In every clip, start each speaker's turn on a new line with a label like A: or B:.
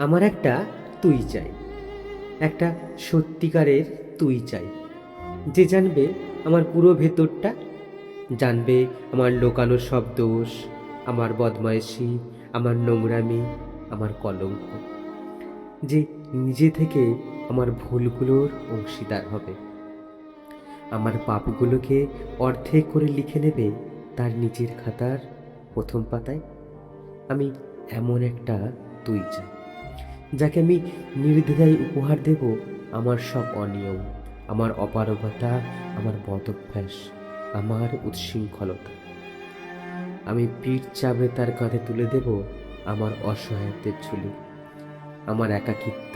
A: আমার একটা তুই চাই, একটা সত্যিকারের তুই চাই, যে জানবে আমার পুরো ভেতরটা, জানবে আমার লুকানো সব দোষ, আমার বদমাইশি, আমার নোংরামি, আমার কলঙ্ক, যে নিজে থেকে আমার ভুলগুলোর অংশীদার হবে, আমার পাপগুলোকে অর্ধেক করে লিখে নেবে তার নিজের খাতার প্রথম পাতায়। আমি এমন একটা তুই চাই, যাকে আমি নির্দ্বিধায় উপহার দেব আমার সব অনিয়ম, আমার অপারগতা, আমার বদভ্যাস, আমার উচ্ছৃঙ্খলতা। আমি পিঠ চাপড়ে তার কাঁধে তুলে দেব আমার অসহায়ত্বের ঝুলি, আমার একাকিত্ব,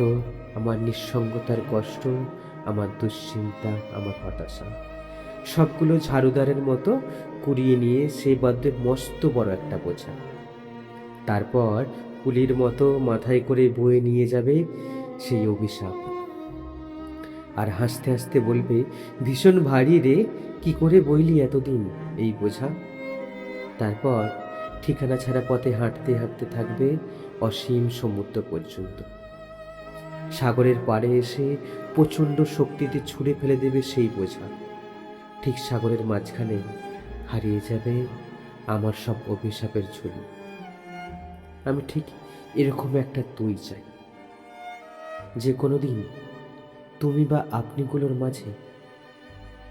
A: আমার নিঃসঙ্গতার কষ্ট, আমার দুশ্চিন্তা, আমার হতাশা, সবগুলো ঝাড়ুদারের মতো কুড়িয়ে নিয়ে সে বাঁধবে মস্ত বড় একটা বোঝা। তারপর কুলির মতো মাথায় করে বয়ে নিয়ে যাবে সেই অভিশাপ, আর হাসতে হাসতে বলবে, ভীষণ ভারী রে, কি করে বইলি এতদিন এই বোঝা। তারপর ঠিকানা ছাড়া পথে হাঁটতে হাঁটতে থাকবে অসীম সমুদ্র পর্যন্ত। সাগরের পাড়ে এসে প্রচণ্ড শক্তিতে ছুঁড়ে ফেলে দেবে সেই বোঝা। ঠিক সাগরের মাঝখানে হারিয়ে যাবে আমার সব অভিশাপের ঝুলি। আমি ঠিক এরকম একটা তুই চাই, যে কোনোদিন তুমি বা আপনিগুলোর মাঝে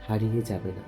A: হারিয়ে যাবে না।